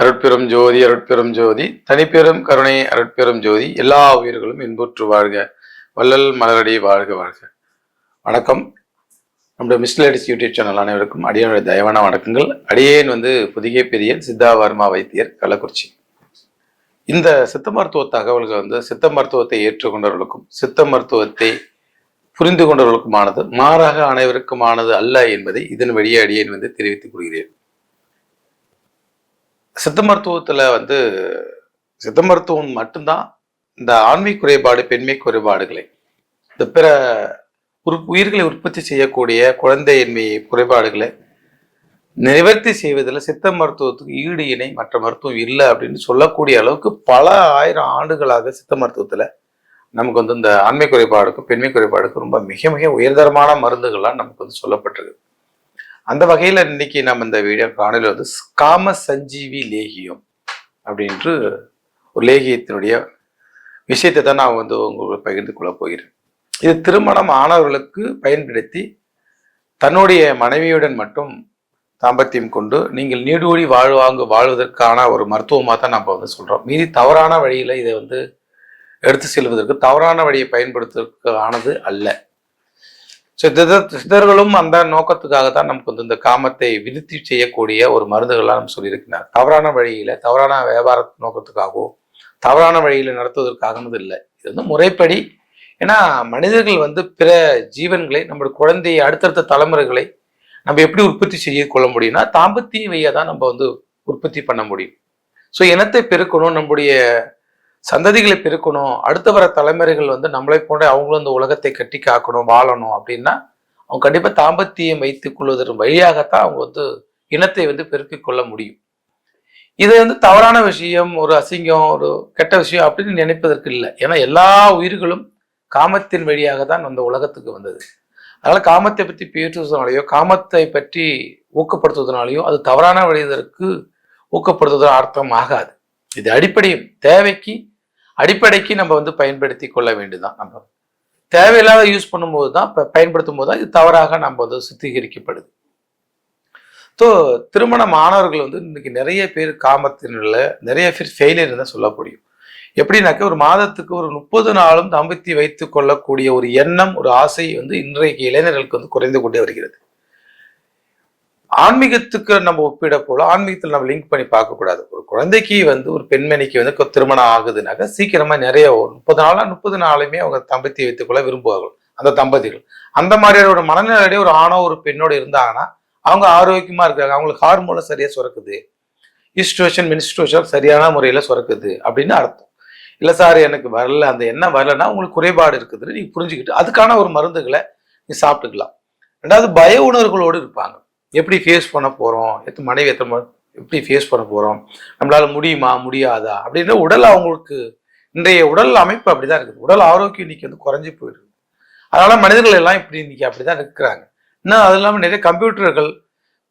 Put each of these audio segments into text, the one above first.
அருட்பெரும் ஜோதி அருட்பெரும் ஜோதி தனிப்பெரும் கருணை அருட்பெரும் ஜோதி எல்லா உயிர்களும் இன்புற்று வாழ்க வள்ளல் மலரடி வாழ்க வாழ்க. வணக்கம். நம்முடைய மிஸ்லேடிஸ் யூடியூப் சேனல் அனைவருக்கும் அடியனுடைய தயவான வணக்கங்கள். அடியேன் புதிய பெரியன் சித்தா வர்மா வைத்தியர், கள்ளக்குறிச்சி. இந்த சித்த மருத்துவ தகவல்கள் சித்த மருத்துவத்தை ஏற்றுக்கொண்டவர்களுக்கும் சித்த மருத்துவத்தை புரிந்து கொண்டவர்களுக்குமானது, மாறாக அனைவருக்குமானது அல்ல என்பதை இதன் வழியே அடியேன் தெரிவித்துக் கொள்கிறேன். சித்த மருத்துவத்துல சித்த மருத்துவம் மட்டும்தான் இந்த ஆண்மை குறைபாடு, பெண்மை குறைபாடுகளை, இந்த பிற உயிர்களை உற்பத்தி செய்யக்கூடிய குழந்தையின்மை குறைபாடுகளை நிவர்த்தி செய்வதில் சித்த மருத்துவத்துக்கு ஈடு இணை மற்ற மருத்துவம் இல்லை அப்படின்னு சொல்லக்கூடிய அளவுக்கு பல ஆயிரம் ஆண்டுகளாக சித்த மருத்துவத்துல நமக்கு இந்த ஆண்மை குறைபாடுக்கும் பெண்மை குறைபாடுக்கும் ரொம்ப மிக மிக உயர்தரமான மருந்துகள்லாம் நமக்கு சொல்லப்பட்டிருக்கு. அந்த வகையில இன்னைக்கு நம்ம இந்த வீடியோ காணொலியில் காம சஞ்சீவி லேகியம் அப்படின்று ஒரு லேகியத்தினுடைய விஷயத்தை தான் நான் உங்களுக்கு பகிர்ந்து கொள்ள போகிறேன். இது திருமணம் ஆனவர்களுக்கு பயன்படுத்தி தன்னுடைய மனைவியுடன் மட்டும் தாம்பத்தியம் கொண்டு நீங்கள் நீடூழி வாழ்வதற்கான ஒரு மருத்துவமாக தான் நம்ம சொல்றோம். மீதி தவறான வழியில இதை எடுத்து செல்வதற்கு, தவறான வழியை பயன்படுத்துவதற்கு ஆனது அல்ல. சித்தர்களும் அந்த நோக்கத்துக்காகத்தான் நமக்கு இந்த காமத்தை விருத்தி செய்யக்கூடிய ஒரு மருந்துகள்லாம் நம்ம சொல்லியிருக்கிறார். தவறான வழியில, தவறான வியாபார நோக்கத்துக்காகவோ தவறான வழியில நடத்துவதற்காகனது இல்லை. இது முறைப்படி. ஏன்னா மனிதர்கள் பிற ஜீவன்களை, நம்மளுடைய குழந்தையை, அடுத்தடுத்த தலைமுறைகளை நம்ம எப்படி உற்பத்தி செய்ய கொள்ள முடியும்னா தாம்பத்திய வழியா தான் நம்ம உற்பத்தி பண்ண முடியும். ஸோ இனத்தை பெருக்கணும், நம்முடைய சந்ததிகளை பெருக்கணும், அடுத்த வர தலைமுறைகள் நம்மளை போன்ற அவங்களும் இந்த உலகத்தை கட்டி காக்கணும், வாழணும் அப்படின்னா அவங்க கண்டிப்பா தாம்பத்தியம் வைத்துக் கொள்வதன் வழியாகத்தான் அவங்க இனத்தை பெருக்கிக் கொள்ள முடியும். இது தவறான விஷயம், ஒரு அசிங்கம், ஒரு கெட்ட விஷயம் அப்படின்னு நினைப்பதற்கு இல்லை. ஏன்னா எல்லா உயிர்களும் காமத்தின் வழியாக தான் உலகத்துக்கு வந்தது. அதனால காமத்தை பற்றி பேசுவதனாலேயோ காமத்தை பற்றி ஊக்கப்படுத்துவதனாலேயோ அது தவறான வழிதற்கு ஊக்கப்படுத்துவதற்கு அர்த்தம் ஆகாது. இது அடிப்படை தேவைக்கு, அடிப்படைக்கு நம்ம பயன்படுத்தி கொள்ள வேண்டியதுதான். நம்ம தேவையில்லாத யூஸ் பண்ணும்போது தான், பயன்படுத்தும் போது தான் இது தவறாக நம்ம சுத்திகரிக்கப்படுது. ஸோ திருமணம் ஆனவர்கள் இன்னைக்கு நிறைய பேர் காமத்தினுள்ள நிறைய பேர் ஃபெயிலியர் தான் சொல்ல முடியும். எப்படின்னாக்க ஒரு மாதத்துக்கு ஒரு 30 நாளும் தாம்பத்தி வைத்துக் கொள்ளக்கூடிய ஒரு எண்ணம், ஒரு ஆசை இன்றைக்கு இளைஞர்களுக்கு குறைந்து கொண்டே வருகிறது. ஆன்மீகத்துக்கு நம்ம ஒப்பிட போல ஆன்மீகத்தில் நம்ம லிங்க் பண்ணி பார்க்கக்கூடாது. ஒரு குழந்தைக்கு ஒரு பெண்மணிக்கு திருமணம் ஆகுதுனாக்க சீக்கிரமா நிறைய 30 நாளுமே அவங்க தம்பத்தி வைத்துக்கொள்ள விரும்புவார்கள் அந்த தம்பதிகள். அந்த மாதிரியான ஒரு மனநிலையோட ஒரு ஆணோ ஒரு பெண்ணோட இருந்தாங்கன்னா அவங்க ஆரோக்கியமா இருக்காங்க, அவங்களுக்கு ஹார்மோனும் சரியா சுரக்குது, ஈஸ்ட்ரோஜன் மின்ஸ்ட்ரோஜன் சரியான முறையில சுரக்குது அப்படின்னு அர்த்தம். இல்லை சார் எனக்கு வரல, அந்த எண்ணம் வரலன்னா உங்களுக்கு குறைபாடு இருக்குதுன்னு நீங்க புரிஞ்சுக்கிட்டு அதுக்கான ஒரு மருந்துகளை நீ சாப்பிட்டுக்கலாம். ரெண்டாவது பய உணர்வுகளோடு இருப்பாங்க. எப்படி ஃபேஸ் பண்ண போறோம், மனைவி எப்படி ஃபேஸ் பண்ண போறோம், நம்மளால முடியுமா முடியாதா அப்படின்னு உடல், அவங்களுக்கு இன்றைய உடல் அமைப்பு அப்படிதான் இருக்குது. உடல் ஆரோக்கியம் இன்னைக்கு குறைஞ்சி போயிருக்கு. அதனால மனிதர்கள் எல்லாம் இப்படி இன்னைக்கு அப்படிதான் இருக்கிறாங்க. இன்னும் அது இல்லாமல் நிறைய கம்ப்யூட்டர்கள்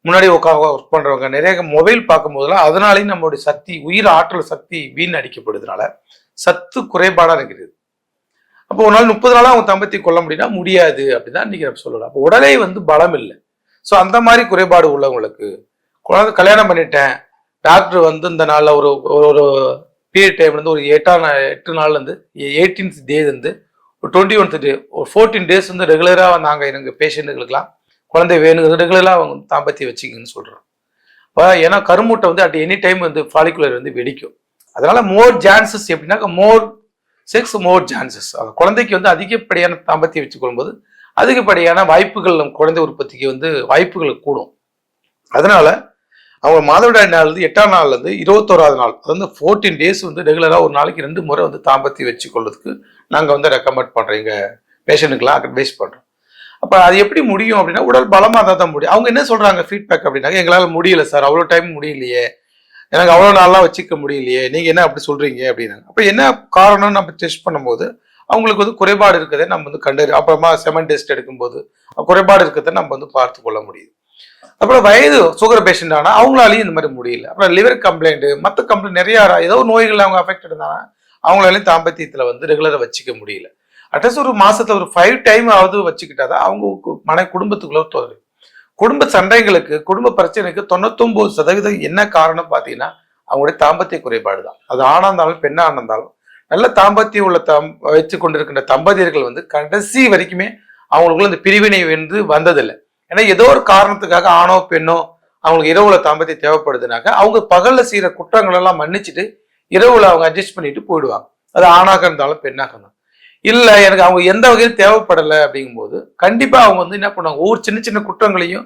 முன்னாடி ஒர்க் பண்றவங்க நிறைய மொபைல் பார்க்கும் போதெல்லாம் அதனாலையும் நம்மளுடைய சக்தி, உயிர் ஆற்றல் சக்தி வீண் அடிக்கப்படுறதுனால சத்து குறைபாடா இருக்கிறது. அப்போ ஒரு நாள் 30 நாளா அவங்க தம்பத்தி கொள்ள முடியும்னா முடியாது அப்படிதான் இன்னைக்கு நம்ம சொல்லலாம். அப்போ உடலே பலம் இல்லை. ஸோ அந்த மாதிரி குறைபாடு உள்ளவங்களுக்கு குழந்தை கல்யாணம் பண்ணிட்டேன், டாக்டர் இந்த நாள்ல ஒரு ஒரு பீரியட் டைம் ஒரு 8 நாள்ல 18th டே ஒரு 21th டே ஒரு 14 டேஸ் ரெகுலரா நாங்க எனக்கு பேஷண்ட்டுகளுக்கெல்லாம் குழந்தை வேணுங்கிறது ரெகுலரா அவங்க தாம்பத்தி வச்சுக்கன்னு சொல்றோம். ஏன்னா கருமூட்டை அட் எனி டைம் ஃபாலிகுலர் வெடிக்கும். அதனால மோர் சான்சஸ் எப்படின்னாக்க மோர் செக்ஸ் மோர் சான்சஸ். குழந்தைக்கு அதிகப்படியான தாம்பத்தியம் வச்சு கொள்ளும்போது அதிகப்படியான வாய்ப்புகள் குழந்தை உற்பத்திக்கு வாய்ப்புகள் கூடும். அதனால அவங்க மாதவிடாய் நாள் 8ஆம் நாள்ல 21ஆவது நாள் 14 டேஸ் ரெகுலரா ஒரு நாளைக்கு 2 முறை தாம்பத்தியம் வச்சு கொள்றதுக்கு நாங்க ரெக்கமெண்ட் பண்றோம், எங்க பேஷண்ட்டுக்கெல்லாம் அட்வைஸ் பண்றோம். அப்ப அது எப்படி முடியும் அப்படின்னா உடல் பலமா தான் முடியும். அவங்க என்ன சொல்றாங்க ஃபீட்பேக் அப்படின்னாக்க எங்களால முடியல சார், அவ்வளவு டைம் முடியலையே, எனக்கு அவ்வளவு நாளெல்லாம் வச்சுக்க முடியலையே, நீங்க என்ன அப்படி சொல்றீங்க அப்படின்னாங்க. அப்ப என்ன காரணம் நம்ம டெஸ்ட் பண்ணும்போது அவங்களுக்கு குறைபாடு இருக்கதை நம்ம கண்டறி, அப்புறமா செமன் டெஸ்ட் எடுக்கும்போது குறைபாடு இருக்கிறத நம்ம பார்த்து கொள்ள முடியுது. அப்புறம் வயது சுகர் பேஷண்ட் ஆனா அவங்களாலையும் இந்த மாதிரி முடியல. அப்புறம் லிவர் கம்ப்ளைண்ட், மற்ற கம்ப்ளைண்ட் நிறைய ஏதோ நோய்கள் அவங்க அஃபெக்ட் இருந்தாங்கன்னா அவங்களாலையும் தாம்பத்தியத்துல ரெகுலரா வச்சுக்க முடியல. அட்லீஸ்ட் ஒரு மாசத்துல ஒரு 5 டைம் ஆவது வச்சுக்கிட்டாதான் அவங்க குடும்பத்துக்குள்ள தொடரும். குடும்ப சண்டைகளுக்கு, குடும்ப பிரச்சனைக்கு 99% என்ன காரணம் பார்த்தீங்கன்னா அவங்களுடைய தாம்பத்திய குறைபாடு தான். அது ஆணா இருந்தாலும் பெண்ணா இருந்தாலும் நல்ல தாம்பத்தியம் உள்ள வச்சு கொண்டிருக்கின்ற தம்பதியர்கள் வந்து கடைசி வரைக்குமே அவங்களுக்குள்ள இந்த பிரிவினை வந்து வந்ததில்லை. ஏன்னா ஏதோ ஒரு காரணத்துக்காக ஆணோ பெண்ணோ அவங்களுக்கு இரவுல தாம்பத்தியம் தேவைப்படுதுனாக்க அவங்க பகல்ல செய்யற குற்றங்கள் எல்லாம் மன்னிச்சுட்டு இரவுல அவங்க அட்ஜஸ்ட் பண்ணிட்டு போயிடுவாங்க. அது ஆணாக இருந்தாலும் பெண்ணாக இருந்தாலும். இல்ல எனக்கு அவங்க எந்த வகையில் தேவைப்படலை அப்படிங்கும்போது கண்டிப்பா அவங்க வந்து என்ன பண்ணுவாங்க, ஒவ்வொரு சின்ன சின்ன குற்றங்களையும்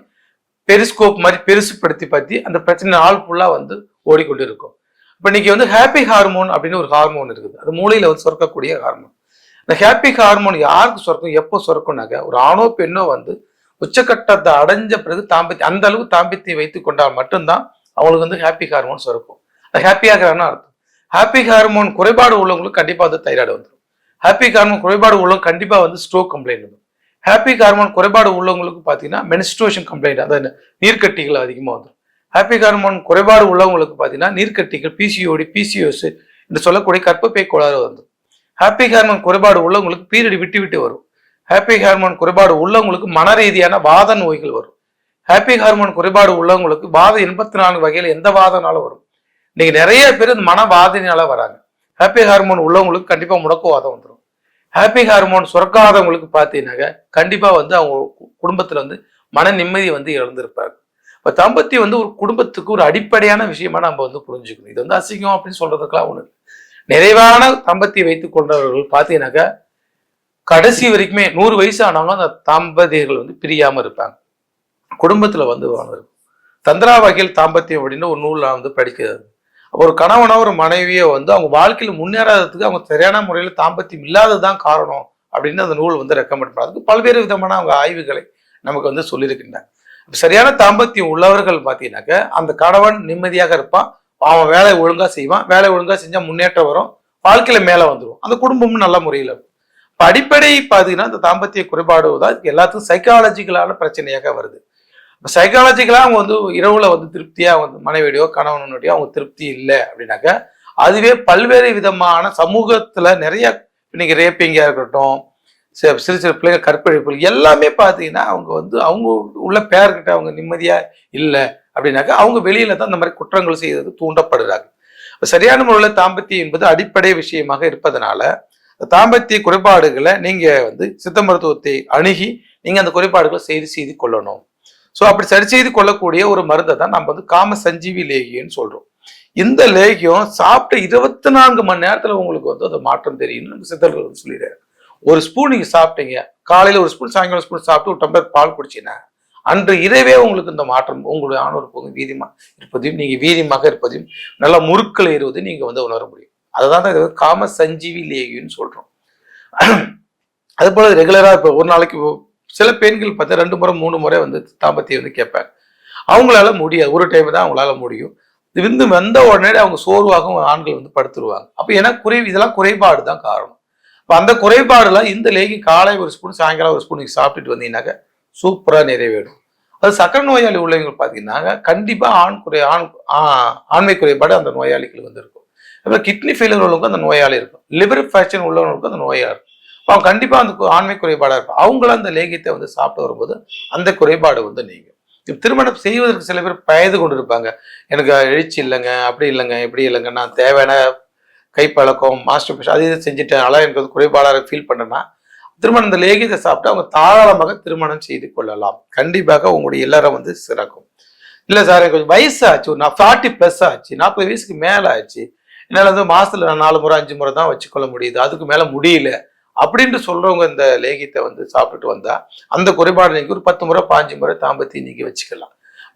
பெரிஸ்கோப் மாதிரி பெருசுப்படுத்தி பத்தி அந்த பிரச்சனை ஆள் ஃபுல்லா வந்து ஓடிக்கொண்டு இருக்கும். இப்ப இன்னைக்கு வந்து ஹாப்பி ஹார்மோன் அப்படின்னு ஒரு ஹார்மோன் இருக்குது. அது மூளையில வந்து சுரக்கக்கூடிய ஹார்மோன். இந்த ஹாப்பி ஹார்மோன் யாருக்கு சுரக்கும், எப்போ சுரக்கும்னாக்க ஒரு ஆணோ பெண்ணோ வந்து உச்சக்கட்டத்தை அடைஞ்ச பிறகு அந்த அளவுக்கு தாம்பத்தியம் வைத்துக் கொண்டால் மட்டும்தான் அவங்களுக்கு வந்து ஹாப்பி ஹார்மோன் சுரக்கும். ஹாப்பியாக அர்த்தம். ஹாப்பி ஹார்மோன் குறைபாடு உள்ளவங்களுக்கு கண்டிப்பா வந்து தைராய்டு வந்துடும். ஹாப்பி ஹார்மோன் குறைபாடு உள்ளவங்க கண்டிப்பா வந்து ஸ்ட்ரோக் கம்ப்ளைண்ட் வந்துடும். ஹாப்பி ஹார்மோன் குறைபாடு உள்ளவங்களுக்கு பார்த்தீங்கன்னா மென்ஸ்ட்ரேஷன் கம்ப்ளைண்ட், அதாவது நீர்க்கட்டிகள் அதிகமாக வந்துடும். ஹாப்பி ஹார்மோன் குறைபாடு உள்ளவங்களுக்கு பார்த்தீங்கன்னா நீர்க்கட்டிகள், பிசிஓடி, பிசிஓஎஸ் என்று சொல்லக்கூடிய கர்ப்பப்பை கோளாறு வந்துடும். ஹாப்பி ஹார்மோன் குறைபாடு உள்ளவங்களுக்கு பீரியட் விட்டு விட்டு வரும். ஹாப்பி ஹார்மோன் குறைபாடு உள்ளவங்களுக்கு மன ரீதியான வாத நோய்கள் வரும். ஹாப்பி ஹார்மோன் குறைபாடு உள்ளவங்களுக்கு வாதம் 84 வகையில் எந்த வாதனாலும் வரும். இன்னைக்கு நிறைய பேர் இந்த மனவாதனால வராங்க. ஹாப்பி ஹார்மோன் உள்ளவங்களுக்கு கண்டிப்பா முடக்குவாதம் வந்துடும். ஹாப்பி ஹார்மோன் சுரக்காதவங்களுக்கு பார்த்தீங்கன்னாக்க கண்டிப்பா வந்து அவங்க குடும்பத்துல வந்து மன நிம்மதியை வந்து இழந்திருப்பாங்க. இப்ப தாம்பத்தியம் வந்து ஒரு குடும்பத்துக்கு ஒரு அடிப்படையான விஷயமா நம்ம வந்து புரிஞ்சுக்கணும். இது வந்து அசிங்கம் அப்படின்னு சொல்றதுக்கெல்லாம் ஒண்ணு. நிறைவான தாம்பத்தியம் வைத்துக் கொண்டவர்கள் பார்த்தீங்கன்னாக்க கடைசி வரைக்குமே 100 வயசு ஆனாலும் அந்த தாம்பதியர்கள் வந்து பிரியாம இருப்பாங்க. குடும்பத்துல வந்து தந்திரா வகையில் தாம்பத்தியம் அப்படின்னு ஒரு நூல் நான் வந்து படிக்கிறது. ஒரு கணவனோ ஒரு மனைவியோ வந்து அவங்க வாழ்க்கையில முன்னேறாததுக்கு அவங்க சரியான முறையில் தாம்பத்தியம் இல்லாததுதான் காரணம் அப்படின்னு அந்த நூல் வந்து ரெக்கமெண்ட் பண்ணாது. அதுக்கு பல்வேறு விதமான அவங்க ஆய்வுகளை நமக்கு வந்து சொல்லியிருக்கின்றாங்க. சரியான தாம்பத்தியம் உள்ளவர்கள் பார்த்தீங்கன்னாக்க அந்த கணவன் நிம்மதியாக இருப்பான், அவன் வேலை ஒழுங்கா செய்வான், வேலை ஒழுங்கா செஞ்சா முன்னேற்றம் வரும், வாழ்க்கையில மேல வந்துடும், அந்த குடும்பமும் நல்ல முறையில் இருக்கும். அடிப்படை பார்த்தீங்கன்னா இந்த தாம்பத்திய குறைபாடு தான் எல்லாத்துக்கும் சைக்காலஜிக்கலான பிரச்சனையாக வருது. சைக்காலஜிக்கலா அவங்க வந்து இரவுல வந்து திருப்தியா வந்து மனைவியோ கணவனுடையோ அவங்க திருப்தி இல்லை அப்படின்னாக்க அதுவே பல்வேறு விதமான சமூகத்துல நிறைய இன்னைக்கு ரேப்பிங்கா இருக்கட்டும், சிறு சிறு பிள்ளைங்க கற்பழிப்புகள் எல்லாமே பார்த்தீங்கன்னா அவங்க வந்து அவங்க உள்ள பேர்கிட்ட அவங்க நிம்மதியா இல்லை அப்படின்னாக்க அவங்க வெளியில தான் இந்த மாதிரி குற்றங்கள் செய்யறது தூண்டப்படுறாங்க. சரியான முறையில் தாம்பத்தியம் என்பது அடிப்படை விஷயமாக இருப்பதனால தாம்பத்திய குறைபாடுகளை நீங்க வந்து சித்த மருத்துவத்தை அணுகி நீங்க அந்த குறைபாடுகளை செய்து கொள்ளணும். ஸோ அப்படி சரி செய்து கொள்ளக்கூடிய ஒரு மருந்தை தான் நம்ம வந்து காம சஞ்சீவி லேகியன்னு சொல்றோம். இந்த லேகியம் சாப்பிட்ட 24 மணி நேரத்துல உங்களுக்கு வந்து அந்த மாற்றம் தெரியும்னு நம்ம சித்தர்கள் வந்து சொல்லிடுறாரு. ஒரு ஸ்பூன் நீங்க சாப்பிட்டீங்க, காலையில ஒரு ஸ்பூன், சாயங்காலம் ஸ்பூன் சாப்பிட்டு ஒரு டம்ளர் பால் குடிச்சீங்கன்னா அன்று இரவே உங்களுக்கு இந்த மாற்றம் உங்களுடைய ஆணவர் போகும் வீரியமா இருப்பதையும் நீங்க வீரியமாக இருப்பதையும் நல்லா முறுக்கள் ஏறுவதையும் நீங்க வந்து உணர முடியும். அதுதான் காம சஞ்சீவி லேகியன்னு சொல்றோம். அது போல ரெகுலரா இப்போ ஒரு நாளைக்கு சில பெண்கள் பார்த்தா 2 முறை 3 முறை வந்து தாம்பத்தியம் வந்து கேட்பாங்க. அவங்களால முடியாது, ஒரு டைம் தான் அவங்களால முடியும். விந்து வந்த உடனே அவங்க சோர்வாகவும் ஆண்கள் வந்து படுத்துருவாங்க. அப்போ ஏன்னா இதெல்லாம் குறைபாடு தான் காரணம். இப்போ அந்த குறைபாடுல இந்த லேகி காலை ஒரு ஸ்பூன், சாயங்காலம் ஒரு ஸ்பூன் சாப்பிட்டுட்டு வந்தீங்கன்னாக்க சூப்பரா நிறைவேறும். அது சக்கரை நோயாளி உள்ளவங்க பார்த்தீங்கன்னா கண்டிப்பா ஆண்மை குறைபாடு அந்த நோயாளிகள் வந்து இருக்கும். அப்புறம் கிட்னி ஃபெயிலியர் உள்ளவங்களுக்கும் அந்த நோயாளி இருக்கும், லிவர் ஃபேக்ஷன் உள்ளவங்களுக்கும் அந்த நோயா இருக்கும். அவங்க கண்டிப்பா அந்த ஆண்மை குறைபாடா இருக்கும். அவங்களும் அந்த லேகியத்தை வந்து சாப்பிட்டு வரும்போது அந்த குறைபாடு வந்து நீங்கும். திருமணம் செய்வதற்கு சில பேர் பயந்து கொண்டு இருப்பாங்க. எனக்கு எழுச்சி இல்லைங்க, அப்படி இல்லைங்க, இப்படி இல்லைங்க, நான் தேவையான கைப்பழக்கம் மாஸ்டர் அது இது செஞ்சுட்டேன், அதெல்லாம் எனக்கு வந்து குறைபாடாக ஃபீல் பண்ணேன்னா திருமணம் இந்த லேகியத்தை சாப்பிட்டு அவங்க தாராளமாக திருமணம் செய்து கொள்ளலாம். கண்டிப்பாக உங்களுடைய எல்லாரும் வந்து சிறக்கும். இல்லை சார் எனக்கு கொஞ்சம் வயசு ஆச்சு, நான் 40+ ஆச்சு, 40 வயசுக்கு மேலே ஆச்சு, என்னால் வந்து மாசத்துல 4 முறை 5 முறை தான் வச்சுக்கொள்ள முடியுது, அதுக்கு மேலே முடியல அப்படின்ட்டு சொல்றவங்க இந்த லேகியத்தை வந்து சாப்பிட்டுட்டு வந்தா அந்த குறைபாடு நீங்க ஒரு 10 முறை 15 முறை தாம்பத்தியம் நீங்க வச்சுக்கலாம்.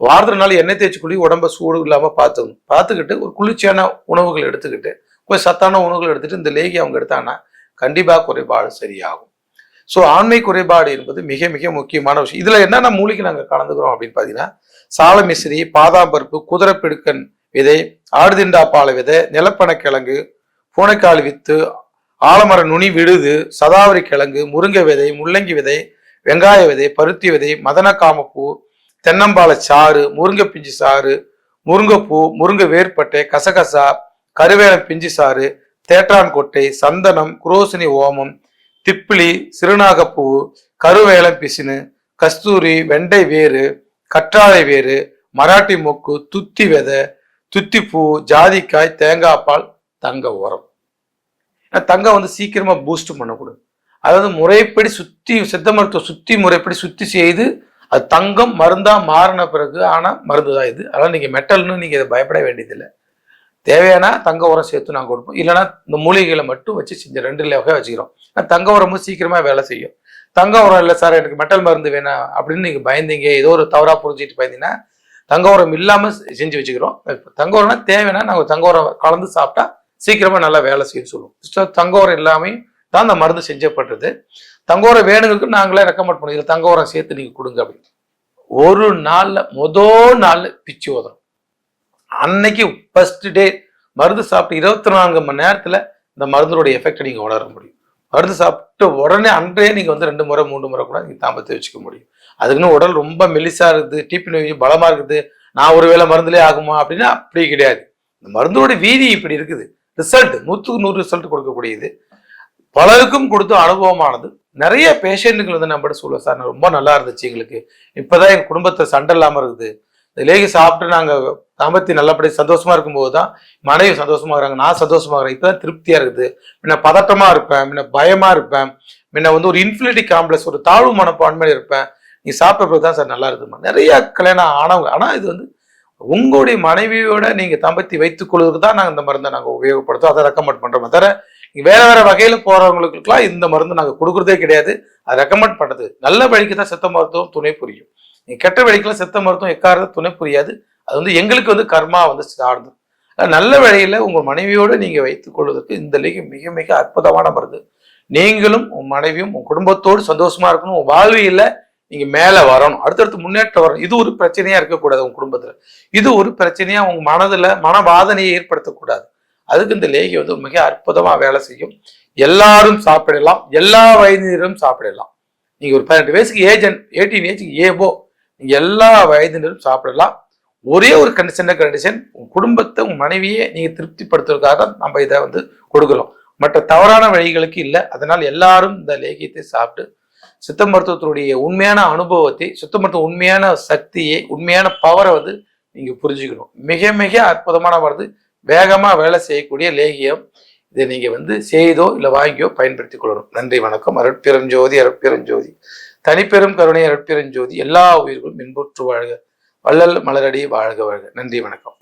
வாரத்துல நாள் எண்ணெய் தேய்ச்சி குழி உடம்ப சூடு இல்லாம பார்த்துக்கிட்டு ஒரு குளிர்ச்சியான உணவுகள் எடுத்துக்கிட்டு கொஞ்சம் சத்தான உணவுகள் எடுத்துட்டு இந்த லேகி அவங்க எடுத்தாங்கன்னா கண்டிப்பா குறைபாடு சரியாகும். ஸோ ஆண்மை குறைபாடு என்பது மிக மிக முக்கியமான விஷயம். இதுல என்னென்ன மூலிகை நாங்கள் கலந்துக்கிறோம் அப்படின்னு பாத்தீங்கன்னா சாலமிஸ்ரி, பாதாம்பருப்பு, குதிரைப்பிடுக்கன் விதை, ஆடுதிண்டாப்பாலை விதை, நிலப்பனக்கிழங்கு, பூனைக்கால் வித்து, ஆலமர நுனி விடுது, சதாவரி கிழங்கு, முருங்கை விதை, முள்ளங்கி விதை, வெங்காய விதை, பருத்தி விதை, மதனக்காமப்பூ, தென்னம்பாலை சாறு, முருங்கை பிஞ்சு சாறு, முருங்கைப்பூ, முருங்கை வேர்பட்டை, கசகசா, கருவேலம் பிஞ்சு சாறு, தேற்றான் கொட்டை, சந்தனம், குரோசினி ஓமம், திப்பிலி, சிறுநாகப்பூ, கருவேலம் பிசினு, கஸ்தூரி, வெண்டை வேறு, கற்றாழை வேறு, மராட்டி மொக்கு, துத்தி விதை, துத்திப்பூ, ஜாதிக்காய், தேங்காய் பால், தங்க உரம். தங்கம் வந்து சீக்கிரமா பூஸ்ட் பண்ணக்கூடாது. அதாவது முறைப்படி சுத்தி சித்த மருத்துவம் சுத்தி முறைப்படி சுத்தி செய்து அது தங்கம் மருந்தா மாறின பிறகு ஆனா மருந்து தான் இது. அதனால நீங்க மெட்டல்னு நீங்க இதை பயப்பட வேண்டியதில்லை. தேவையான தங்க உரம் சேர்த்து நாங்கள் கொடுப்போம். இல்லைன்னா இந்த மூலிகைகளை மட்டும் வச்சு செஞ்ச 2 வகை வச்சுக்கிறோம். தங்க உரமும் சீக்கிரமா வேலை செய்யும். தங்க உரம் இல்லை சார் எனக்கு மெட்டல் மருந்து வேணாம் அப்படின்னு நீங்க பயந்தீங்க, ஏதோ ஒரு தவறா புரிஞ்சுட்டு பயந்தீங்கன்னா தங்க உரம் இல்லாம செஞ்சு வச்சுக்கிறோம். தங்க உரம்னா தேவைன்னா நாங்கள் தங்க உரம் கலந்து சாப்பிட்டா சீக்கிரமா நல்லா வேலை செய்யும் சொல்லுவோம். தங்க உரம் எல்லாமே தான் அந்த மருந்து செஞ்சப்பட்டது. தங்க உரம் வேணுங்களுக்கு நாங்களே ரெக்கமெண்ட் பண்ணி தங்க உரம் சேர்த்து நீங்க கொடுங்க அப்படின்னு. ஒரு நாள்ல முதல் நாள் பிச்சு உதறும். அன்னைக்கு ஃபர்ஸ்ட் டே மருந்து சாப்பிட்டு 24 மணி நேரத்துல இந்த மருந்துடைய எஃபெக்ட் நீங்க உணர முடியும். மருந்து சாப்பிட்டு உடனே அன்றையே நீங்க வந்து 2 முறை 3 முறை கூட நீங்க தாம்பத்தியம் வச்சுக்க முடியும். அதுக்குன்னு உடல் ரொம்ப மெலிசா இருக்குது, டிபி நோய் பலமா இருக்குது, நான் ஒருவேளை மருந்துலே ஆகுமா அப்படின்னா அப்படி கிடையாது. இந்த மருந்தோட வீதி இப்படி இருக்குது. ரிசல்ட் 100க்கு 100 ரிசல்ட் கொடுக்கக்கூடியது. பலருக்கும் கொடுத்த அனுபவமானது. நிறைய பேஷண்ட்டுகள் வந்து நம்மகிட்ட சொல்லுவோம், சார் ரொம்ப நல்லா இருந்துச்சு எங்களுக்கு, இப்பதான் எங்க குடும்பத்தை சண்டை இல்லாம இருக்குது, இந்த லேகி சாப்பிட்டு நாங்க தாம்பத்தியம் நல்லபடி சந்தோஷமா இருக்கும்போது தான் மனைவி சந்தோஷமா இருக்கிறாங்க, நான் சந்தோஷமா இருக்கிறேன், இப்பதான் திருப்தியா இருக்குது. முன்ன பதட்டமா இருப்பேன், முன்ன பயமா இருப்பேன், முன்ன வந்து ஒரு இன்ஃபினிட்டி காம்ப்ளெக்ஸ் ஒரு தாழ்வு மனப்பான்மை இருப்பேன், நீ சாப்பிட்ட பிறகு தான் சார் நல்லா இருக்குமா. நிறைய கல்யாணம் ஆனவங்க. ஆனா இது வந்து உங்களுடைய மனைவியோட நீங்க தாம்பத்தியம் வைத்துக் கொள்வதற்கு தான் நாங்கள் இந்த மருந்தை நாங்கள் உபயோகப்படுத்தோம், அதை ரெக்கமெண்ட் பண்றோம். தவிர வேற வேற வகையில போறவங்களுக்குலாம் இந்த மருந்து நாங்கள் கொடுக்குறதே கிடையாது. அதை ரெக்கமெண்ட் பண்றது நல்ல வழிக்கு தான் சித்த மருத்துவம் துணை புரியும். நீங்க கெட்ட வழிக்கெல்லாம் சித்த மருத்துவம் எக்காரத துணை புரியாது. அது வந்து எங்களுக்கு வந்து கர்மா வந்து சார்ந்து. நல்ல வழியில உங்க மனைவியோடு நீங்க வைத்துக் கொள்வதற்கு இந்த லேகி மிக மிக அற்புதமான மருந்து. நீங்களும் உங்க மனைவியும் உங்க குடும்பத்தோடு சந்தோஷமா இருக்கணும், உங்க வாழ்வியல நீங்க மேல வரணும், அடுத்தடுத்து முன்னேற்றம் வரணும். இது ஒரு பிரச்சனையா இருக்கக்கூடாது உங்க குடும்பத்துல. இது ஒரு பிரச்சனையா உங்க மனதுல மனவாதனையை ஏற்படுத்தக்கூடாது. அதுக்கு இந்த லேகி வந்து மிக அற்புதமா வேலை செய்யும். எல்லாரும் சாப்பிடலாம், எல்லா வயதினரும் சாப்பிடலாம். நீங்க ஒரு 18 வயசுக்கு 18 ஏஜுக்கு ஏபோ நீங்க எல்லா வயதினரும் சாப்பிடலாம். ஒரே ஒரு சின்ன கண்டிஷன், உங்க குடும்பத்தை உங்க மனைவியை நீங்க திருப்திப்படுத்துவதற்காக தான் நம்ம இதை வந்து கொடுக்குறோம். மற்ற தவறான வழிகளுக்கு இல்லை. அதனால் எல்லாரும் இந்த லேகியத்தை சாப்பிட்டு சித்த மருத்துவத்தினுடைய உண்மையான அனுபவத்தை, சித்த மருத்துவ உண்மையான சக்தியை, உண்மையான பவரை வந்து நீங்க புரிஞ்சுக்கணும். மிக மிக அற்புதமான மருந்து, வேகமா வேலை செய்யக்கூடிய லேகியம். இதை நீங்க வந்து செய்தோ இல்லை வாங்கியோ பயன்படுத்திக் கொள்ளணும். நன்றி, வணக்கம். அருட்பெருஞ்சோதி அருட்பெருஞ்சோதி, தனிப்பெரும் கருணை அருட்பெருஞ்சோதி, எல்லா உயிர்களும் இன்புற்று வாழ்க, வள்ளல் மலரடி வாழ்க வாழ்க. நன்றி, வணக்கம்.